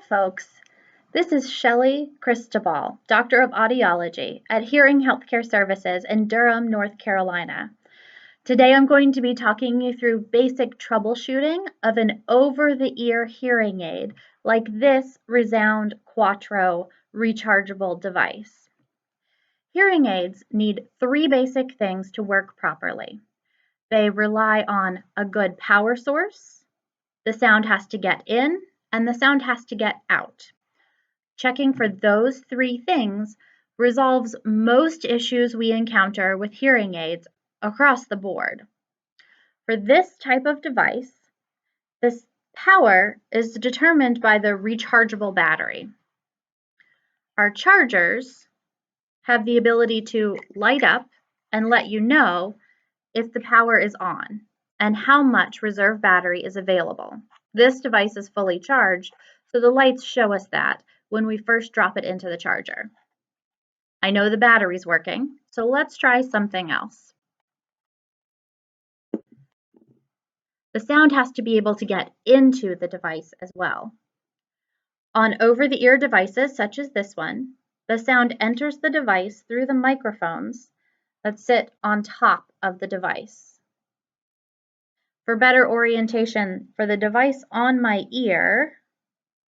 folks. This is Shelley Cristobal, Doctor of Audiology at Hearing Healthcare Services in Durham, North Carolina. Today I'm going to be talking you through basic troubleshooting of an over-the-ear hearing aid like this Resound Quattro rechargeable device. Hearing aids need three basic things to work properly. They rely on a good power source, the sound has to get in, and the sound has to get out. Checking for those three things resolves most issues we encounter with hearing aids across the board. For this type of device, this power is determined by the rechargeable battery. Our chargers have the ability to light up and let you know if the power is on and how much reserve battery is available. This device is fully charged, so the lights show us that when we first drop it into the charger. I know the battery's working, so let's try something else. The sound has to be able to get into the device as well. On over-the-ear devices such as this one, the sound enters the device through the microphones that sit on top of the device. For better orientation, for the device on my ear,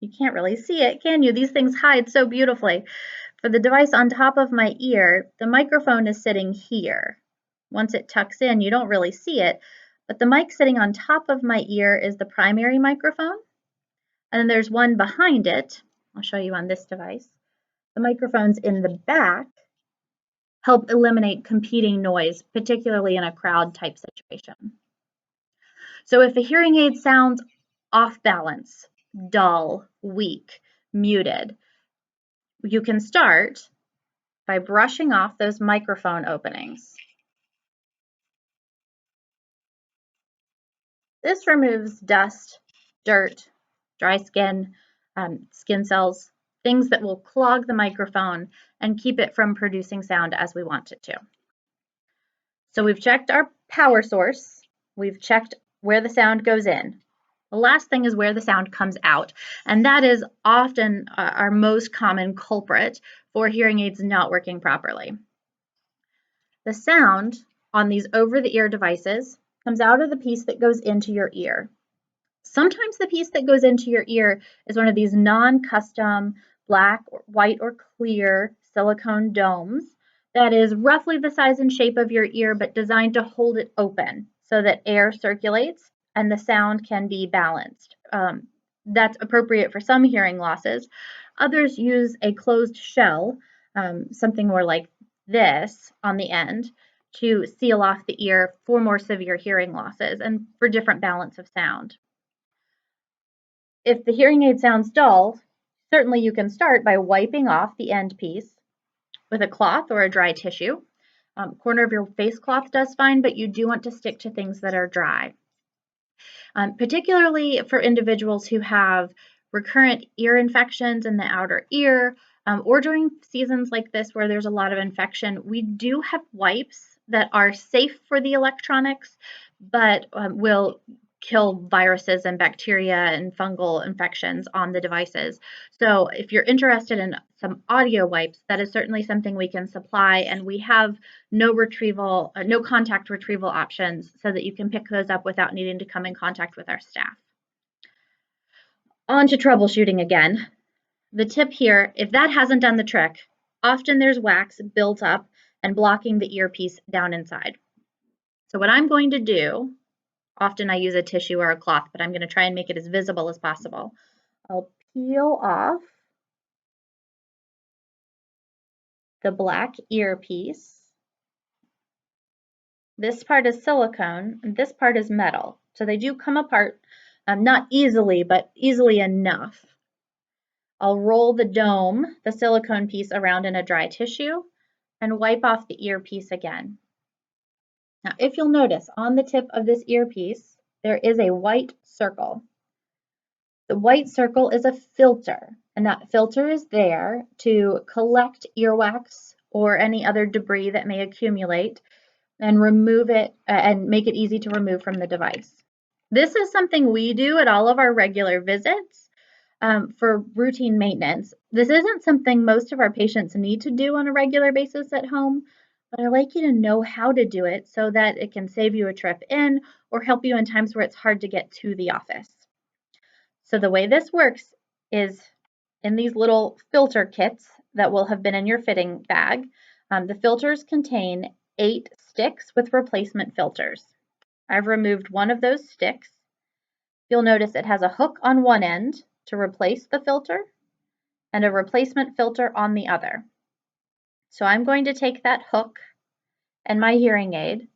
you can't really see it, can you? These things hide so beautifully. For the device on top of my ear, the microphone is sitting here. Once it tucks in, you don't really see it, but the mic sitting on top of my ear is the primary microphone. And then there's one behind it. I'll show you on this device. The microphones in the back help eliminate competing noise, particularly in a crowd type situation. So if a hearing aid sounds off balance, dull, weak, muted, you can start by brushing off those microphone openings. This removes dust, dirt, dry skin, skin cells, things that will clog the microphone and keep it from producing sound as we want it to. So we've checked our power source, we've checked where the sound goes in. The last thing is where the sound comes out, and that is often our most common culprit for hearing aids not working properly. The sound on these over-the-ear devices comes out of the piece that goes into your ear. Sometimes the piece that goes into your ear is one of these non-custom black, white, or clear silicone domes that is roughly the size and shape of your ear but designed to hold it open so that air circulates and the sound can be balanced. That's appropriate for some hearing losses. Others use a closed shell, something more like this on the end, to seal off the ear for more severe hearing losses and for different balance of sound. If the hearing aid sounds dull, certainly you can start by wiping off the end piece with a cloth or a dry tissue. Corner of your face cloth does fine, but you do want to stick to things that are dry. Particularly for individuals who have recurrent ear infections in the outer ear, or during seasons like this where there's a lot of infection, we do have wipes that are safe for the electronics, but will kill viruses and bacteria and fungal infections on the devices. So if you're interested in some audio wipes, that is certainly something we can supply, and we have no contact retrieval options so that you can pick those up without needing to come in contact with our staff. On to troubleshooting again. The tip here, if that hasn't done the trick, often there's wax built up and blocking the earpiece down inside. So what I'm going to do, often I use a tissue or a cloth, but I'm going to try and make it as visible as possible. I'll peel off the black earpiece. This part is silicone, and this part is metal. So they do come apart, not easily, but easily enough. I'll roll the dome, the silicone piece, around in a dry tissue and wipe off the earpiece again. Now, if you'll notice, on the tip of this earpiece, there is a white circle. The white circle is a filter, and that filter is there to collect earwax or any other debris that may accumulate and remove it and make it easy to remove from the device. This is something we do at all of our regular visits. for routine maintenance. This isn't something most of our patients need to do on a regular basis at home, but I like you to know how to do it so that it can save you a trip in or help you in times where it's hard to get to the office. So the way this works is in these little filter kits that will have been in your fitting bag. The filters contain 8 sticks with replacement filters. I've removed one of those sticks. You'll notice it has a hook on one end to replace the filter and a replacement filter on the other. So I'm going to take that hook and my hearing aid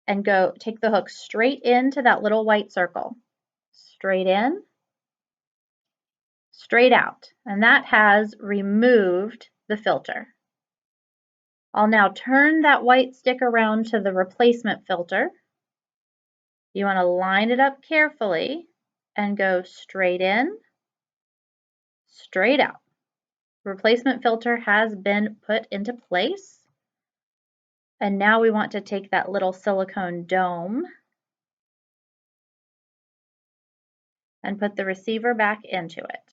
and go take the hook straight into that little white circle. Straight in, straight out. And that has removed the filter. I'll now turn that white stick around to the replacement filter. You want to line it up carefully and go straight in, straight out. Replacement filter has been put into place. And now we want to take that little silicone dome and put the receiver back into it.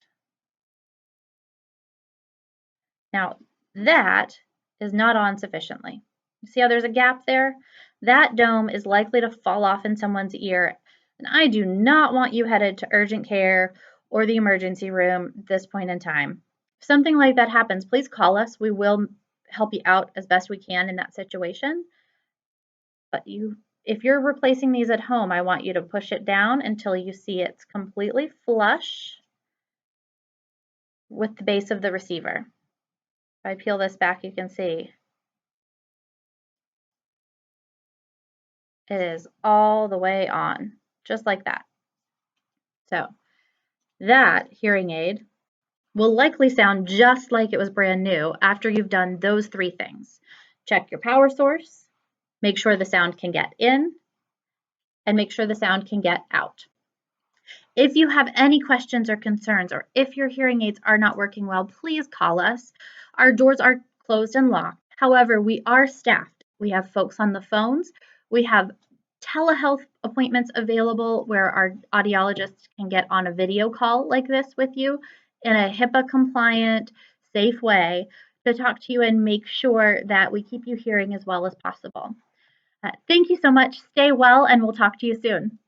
Now that is not on sufficiently. You see how there's a gap there? That dome is likely to fall off in someone's ear, and I do not want you headed to urgent care or the emergency room at this point in time. If something like that happens, please call us. We will help you out as best we can in that situation. But if you're replacing these at home, I want you to push it down until you see it's completely flush with the base of the receiver. If I peel this back, you can see it is all the way on, just like that. So that hearing aid will likely sound just like it was brand new after you've done those 3 things. Check your power source, make sure the sound can get in, and make sure the sound can get out. If you have any questions or concerns, or if your hearing aids are not working well, please call us. Our doors are closed and locked. However, we are staffed. We have folks on the phones. We have telehealth appointments available where our audiologists can get on a video call like this with you in a HIPAA compliant, safe way to talk to you and make sure that we keep you hearing as well as possible. Thank you so much. Stay well, and we'll talk to you soon.